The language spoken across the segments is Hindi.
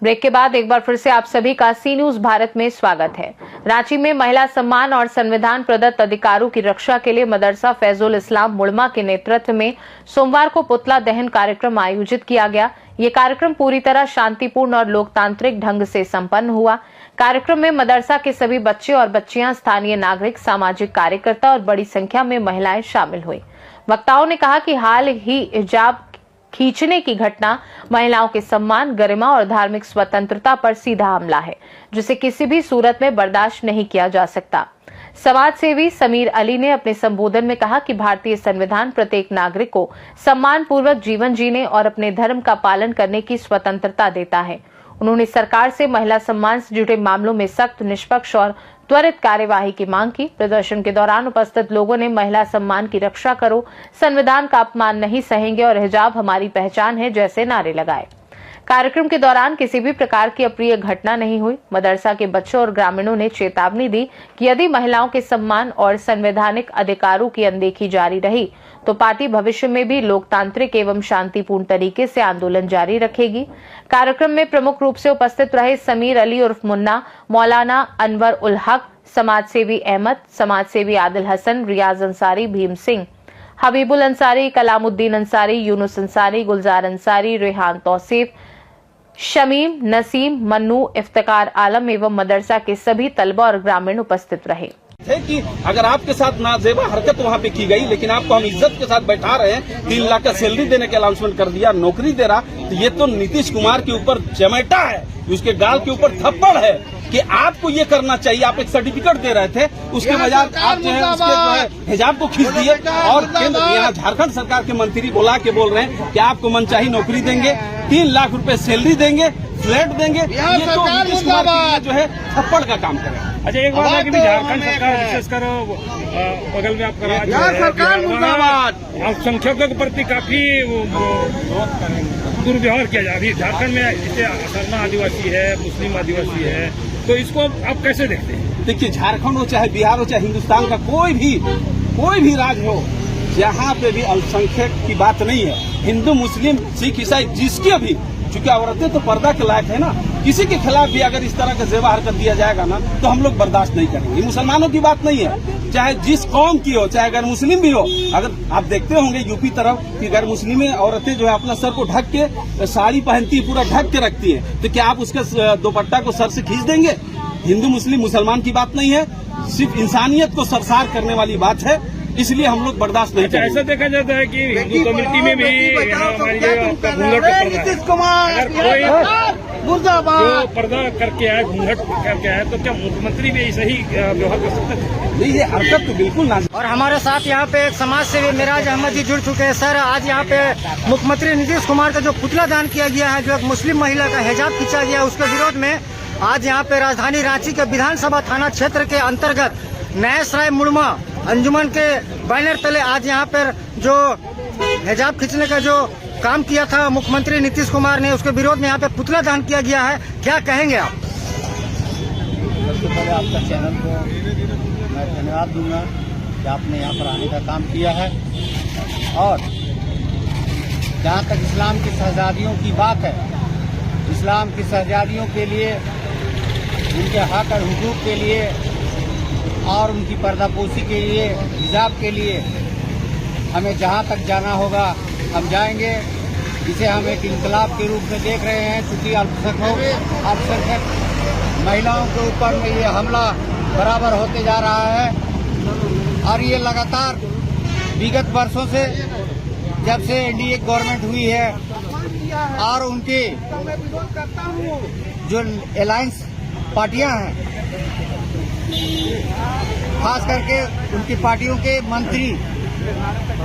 ब्रेक के बाद एक बार फिर से आप सभी का सी न्यूज भारत में स्वागत है। रांची में महिला सम्मान और संविधान प्रदत्त अधिकारों की रक्षा के लिए मदरसा फैजुल इस्लाम मुड़मा के नेतृत्व में सोमवार को पुतला दहन कार्यक्रम आयोजित किया गया। ये कार्यक्रम पूरी तरह शांतिपूर्ण और लोकतांत्रिक ढंग से संपन्न हुआ। कार्यक्रम में मदरसा के सभी बच्चे और बच्चियां, स्थानीय नागरिक, सामाजिक कार्यकर्ता और बड़ी संख्या में महिलाएं शामिल हुई। वक्ताओं ने कहा कि हाल ही हिजाब खींचने की घटना महिलाओं के सम्मान, गरिमा और धार्मिक स्वतंत्रता पर सीधा हमला है, जिसे किसी भी सूरत में बर्दाश्त नहीं किया जा सकता। समाज सेवी समीर अली ने अपने संबोधन में कहा कि भारतीय संविधान प्रत्येक नागरिक को सम्मान पूर्वक जीवन जीने और अपने धर्म का पालन करने की स्वतंत्रता देता है। उन्होंने सरकार से महिला सम्मान से जुड़े मामलों में सख्त, निष्पक्ष और त्वरित कार्यवाही की मांग की। प्रदर्शन के दौरान उपस्थित लोगों ने महिला सम्मान की रक्षा करो, संविधान का अपमान नहीं सहेंगे और हिजाब हमारी पहचान है जैसे नारे लगाए। कार्यक्रम के दौरान किसी भी प्रकार की अप्रिय घटना नहीं हुई। मदरसा के बच्चों और ग्रामीणों ने चेतावनी दी कि यदि महिलाओं के सम्मान और संवैधानिक अधिकारों की अनदेखी जारी रही तो पार्टी भविष्य में भी लोकतांत्रिक एवं शांतिपूर्ण तरीके से आंदोलन जारी रखेगी। कार्यक्रम में प्रमुख रूप से उपस्थित रहे समीर अली उर्फ मुन्ना, मौलाना अनवर उल हक, समाज सेवी अहमद, समाज सेवी आदिल हसन, रियाज अंसारी, भीम सिंह, हबीबुल अंसारी, कलामुद्दीन अंसारी, यूनुस अंसारी, गुलजार अंसारी, रेहान तौसीफ, शमीम, नसीम, मन्नू, इफ्तिकार आलम एवं मदरसा के सभी तलबा और ग्रामीण उपस्थित रहे। थे कि अगर आपके साथ नाजेबा हरकत वहाँ पे की गई, लेकिन आपको हम इज्जत के साथ बैठा रहे हैं, 3 लाख का सैलरी देने के अनाउंसमेंट कर दिया, नौकरी दे रहा, तो ये तो नीतीश कुमार के ऊपर चमेटा है, उसके गाल के ऊपर थप्पड़ है कि आपको ये करना चाहिए। आप एक सर्टिफिकेट दे रहे थे, उसके बजाय आप जो है उसके हिजाब को खींच दिए और केंद्र यहाँ झारखंड सरकार के मंत्री बुला के बोल रहे हैं कि आपको मनचाही नौकरी देंगे, 3 लाख रुपए सैलरी देंगे, फ्लैट देंगे। ये तो नीतीश कुमार के जो है थप्पड़ का काम करें। अच्छा, एक बात है कि झारखंड सरकार विशेषकर बगल में आपका अल्पसंख्यकों के प्रति काफी दुर्व्यवहार किया जा रहा है। झारखंड में जैसे सरना आदिवासी है, मुस्लिम आदिवासी है, तो इसको आप कैसे देखते हैं? देखिए, झारखंड हो चाहे बिहार हो चाहे हिंदुस्तान का कोई भी राज्य हो, यहाँ पे भी अल्पसंख्यक की बात नहीं है। हिंदू, मुस्लिम, सिख, ईसाई, जिसके भी, चूंकि औरतें तो पर्दा के लायक है ना, किसी के खिलाफ भी अगर इस तरह का जेवा हरकत दिया जाएगा ना तो हम लोग बर्दाश्त नहीं करेंगे। मुसलमानों की बात नहीं है, चाहे जिस कौम की हो, चाहे अगर मुस्लिम भी हो। अगर आप देखते होंगे यूपी तरफ कि अगर मुस्लिम औरतें जो है अपना सर को ढक के साड़ी पहनती है, पूरा ढक के रखती है, तो क्या आप उसके दुपट्टा को सर से खींच देंगे? हिंदू, मुस्लिम, मुसलमान की बात नहीं है, सिर्फ इंसानियत को सरसार करने वाली बात है, इसलिए हम लोग बर्दाश्त नहीं करेंगे। ऐसा देखा जाता है कि हिंदू कम्युनिटी में भी जो पर्दा करके आए, घूंघट करके आए, तो क्या मुख्यमंत्री भी ऐसा ही व्यवहार कर सकते हैं? नहीं, ये हरकत तो बिल्कुल ना। और हमारे साथ यहाँ पे एक समाज सेवी मिराज अहमद जी जुड़ चुके हैं। सर, आज यहाँ पे मुख्यमंत्री नीतीश कुमार का जो पुतला दान किया गया है, जो एक मुस्लिम महिला का हिजाब खींचा गया, उसके विरोध में आज यहाँ पे राजधानी रांची के विधानसभा थाना क्षेत्र के अंतर्गत नया सराय मुड़मा अंजुमन के बैनर तले आज यहाँ पर जो हिजाब खींचने का जो काम किया था मुख्यमंत्री नीतीश कुमार ने, उसके विरोध में यहाँ पे पुतला दान किया गया है। क्या कहेंगे आप? सबसे पहले आपका चैनल को मैं धन्यवाद दूंगा कि आपने यहाँ पर आने का काम किया है। और जहाँ तक इस्लाम की शहजादियों की बात है, इस्लाम की शहजादियों के लिए, उनके हक और हुकूक के लिए और उनकी पर्दापोशी के लिए, हिजाब के लिए हमें जहाँ तक जाना होगा हम जाएंगे। इसे हम एक इंकलाब के रूप में देख रहे हैं, चूँकि अल्पसंख्यक महिलाओं के ऊपर में ये हमला बराबर होते जा रहा है। और ये लगातार विगत वर्षों से, जब से एनडीए गवर्नमेंट हुई है और उनकी जो अलायंस पार्टियां हैं, खास करके उनकी पार्टियों के मंत्री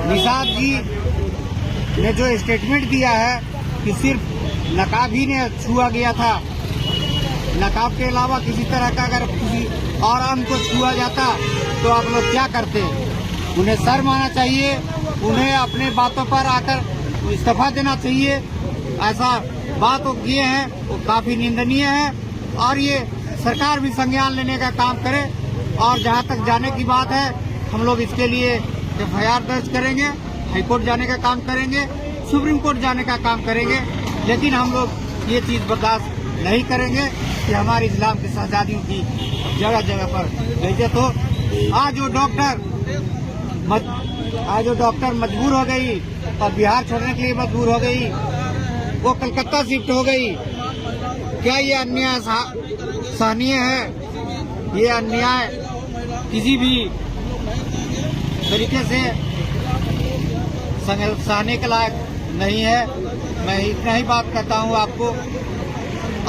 निषाद जी ने जो स्टेटमेंट दिया है कि सिर्फ नकाब ही ने छुआ गया था, नकाब के अलावा किसी तरह का अगर किसी और अंग को छुआ जाता तो आप लोग क्या करते? उन्हें शर्म आना चाहिए, उन्हें अपने बातों पर आकर इस्तीफा देना चाहिए। ऐसा बात वो किए हैं वो काफी निंदनीय है और ये सरकार भी संज्ञान लेने का काम करे। और जहां तक जाने की बात है, हम लोग इसके लिए एफआईआर दर्ज करेंगे, हाईकोर्ट जाने का काम करेंगे, सुप्रीम कोर्ट जाने का काम करेंगे, लेकिन हम लोग ये चीज बर्दाश्त नहीं करेंगे कि हमारे इस्लाम की शहजादियों की जगह जगह पर बेइज्जत हो। आज जो डॉक्टर मजबूर हो गई और बिहार छोड़ने के लिए मजबूर हो गई, वो कलकत्ता शिफ्ट हो गई। क्या ये अन्याय सहनीय है? ये अन्याय किसी भी तरीके से सहने के लायक नहीं है। मैं इतना ही बात करता हूँ आपको,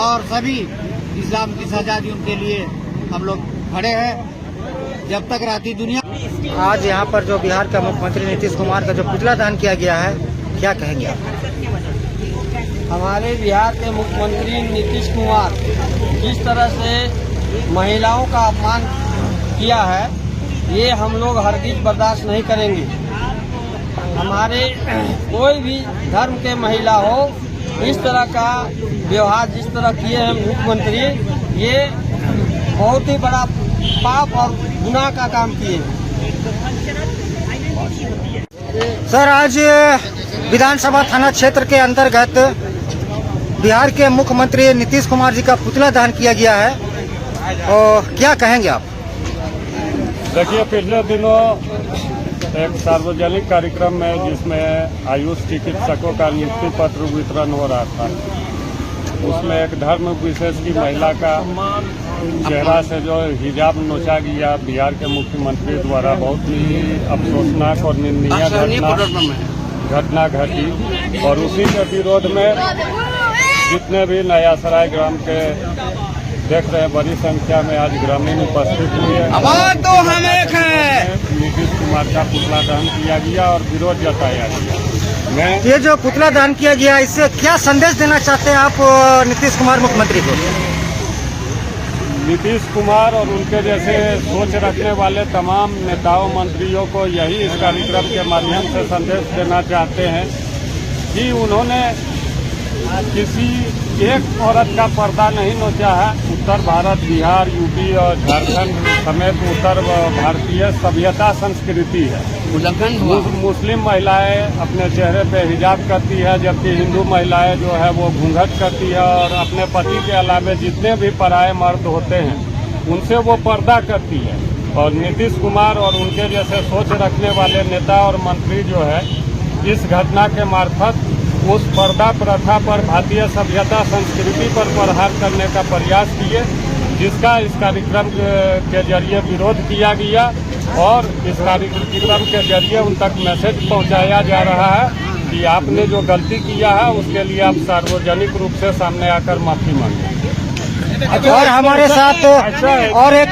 और सभी इस्लाम की शहजादियों के लिए हम लोग खड़े हैं जब तक रहती दुनिया। आज यहाँ पर जो बिहार का मुख्यमंत्री नीतीश कुमार का जो पुतला दहन किया गया है, क्या कहेंगे आप? हमारे बिहार के मुख्यमंत्री नीतीश कुमार जिस तरह से महिलाओं का अपमान किया है, ये हम लोग हरगिज बर्दाश्त नहीं करेंगे। हमारे कोई भी धर्म के महिला हो, इस तरह का व्यवहार जिस तरह किए हैं मुख्यमंत्री, ये बहुत ही बड़ा पाप और गुनाह का काम किए। सर, आज विधानसभा थाना क्षेत्र के अंतर्गत बिहार के मुख्यमंत्री नीतीश कुमार जी का पुतला दहन किया गया है, और क्या कहेंगे आप? देखिए, पिछले दिनों एक सार्वजनिक कार्यक्रम में जिसमें आयुष चिकित्सकों का नियुक्ति पत्र वितरण हो रहा था, उसमें एक धर्म विशेष की महिला का चेहरा से जो हिजाब नोचा गया बिहार के मुख्यमंत्री द्वारा, बहुत ही अफसोसनाक और निंदनीय घटना घटी। और उसी के विरोध में जितने भी नया सराय ग्राम के देख रहे हैं, बड़ी संख्या में आज ग्रामीण उपस्थित हुए। आवाज तो हम एक हैं। नीतीश कुमार का पुतला दहन किया गया और विरोध जताया गया। ये जो पुतला दहन किया गया, इससे क्या संदेश देना चाहते हैं आप नीतीश कुमार मुख्यमंत्री को? नीतीश कुमार और उनके जैसे सोच रखने वाले तमाम नेताओं मंत्रियों को यही इस कार्यक्रम के माध्यम से संदेश देना चाहते हैं कि उन्होंने किसी एक औरत का पर्दा नहीं नोचा है। उत्तर भारत, बिहार, यूपी और झारखंड समेत उत्तर भारतीय सभ्यता संस्कृति है। मुस्लिम महिलाएं अपने चेहरे पे हिजाब करती है, जबकि हिंदू महिलाएं जो है वो घूंघट करती है और अपने पति के अलावा जितने भी पराये मर्द होते हैं उनसे वो पर्दा करती है। और नीतीश कुमार और उनके जैसे सोच रखने वाले नेता और मंत्री जो है, इस घटना के मार्फत उस पर्दा प्रथा पर, भारतीय सभ्यता संस्कृति पर प्रहार करने का प्रयास किए, जिसका इस कार्यक्रम के जरिए विरोध किया गया। और इस कार्यक्रम के जरिए उन तक मैसेज पहुंचाया जा रहा है कि आपने जो गलती किया है उसके लिए आप सार्वजनिक रूप से सामने आकर माफी मांगे। और हमारे साथ और एक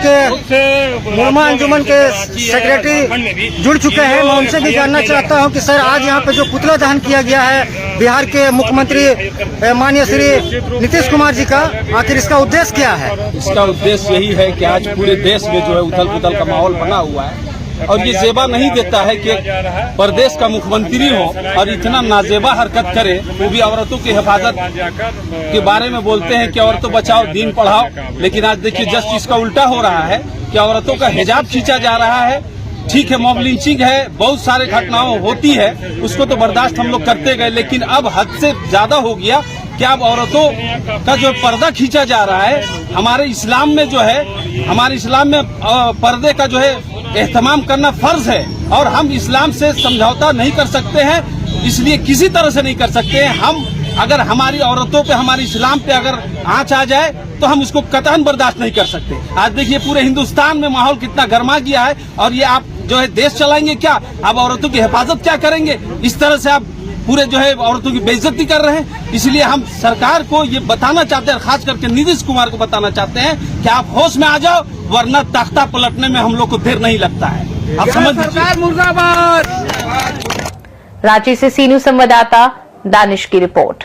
मुलमा अंजुमन के सेक्रेटरी जुड़ चुके हैं। मैं उनसे भी जानना चाहता हूं कि सर, आज यहाँ पे जो पुतला दहन किया गया है बिहार के मुख्यमंत्री माननीय श्री नीतीश कुमार जी का, आखिर इसका उद्देश्य क्या है? इसका उद्देश्य यही है कि आज पूरे देश में जो है उथल पुथल का माहौल बना हुआ है, और ये जेबा नहीं देता है कि प्रदेश का मुख्यमंत्री हो और इतना नाजेबा हरकत करे। वो भी औरतों की हिफाजत के बारे में बोलते हैं कि औरतों बचाओ, दीन पढ़ाओ, लेकिन आज देखिए जस्ट इसका उल्टा हो रहा है कि औरतों का हिजाब खींचा जा रहा है। ठीक है, मॉब लिंचिंग है, बहुत सारे घटनाएं होती है, उसको तो बर्दाश्त हम लोग करते गए, लेकिन अब हद से ज्यादा हो गया कि अब औरतों का जो पर्दा खींचा जा रहा है। हमारे इस्लाम में जो है, हमारे इस्लाम में पर्दे का जो है एहतमाम करना फर्ज है, और हम इस्लाम से समझौता नहीं कर सकते हैं, इसलिए किसी तरह से नहीं कर सकते हैं। हम अगर हमारी औरतों पे, हमारे इस्लाम पे अगर आंच आ जाए तो हम उसको कतई बर्दाश्त नहीं कर सकते। आज देखिए पूरे हिंदुस्तान में माहौल कितना गर्मा गया है, और ये आप जो है देश चलाएंगे क्या? आप औरतों की हिफाजत क्या करेंगे? इस तरह से आप पूरे जो है औरतों की बेइज्जती कर रहे हैं। इसलिए हम सरकार को ये बताना चाहते हैं, खास करके नीतीश कुमार को बताना चाहते हैं कि आप होश में आ जाओ, वरना तख्ता पलटने में हम लोग को देर नहीं लगता है। आप समझ लीजिए। मुर्दाबाद। रांची से सी न्यूज संवाददाता दानिश की रिपोर्ट।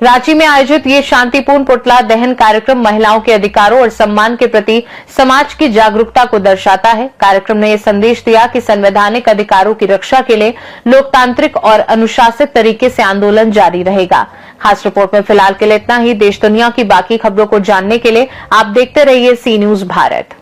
रांची में आयोजित ये शांतिपूर्ण पुतला दहन कार्यक्रम महिलाओं के अधिकारों और सम्मान के प्रति समाज की जागरूकता को दर्शाता है। कार्यक्रम ने यह संदेश दिया कि संवैधानिक अधिकारों की रक्षा के लिए लोकतांत्रिक और अनुशासित तरीके से आंदोलन जारी रहेगा। खास रिपोर्ट में फिलहाल के लिए इतना ही। देश दुनिया की बाकी खबरों को जानने के लिए आप देखते रहिए सी न्यूज भारत।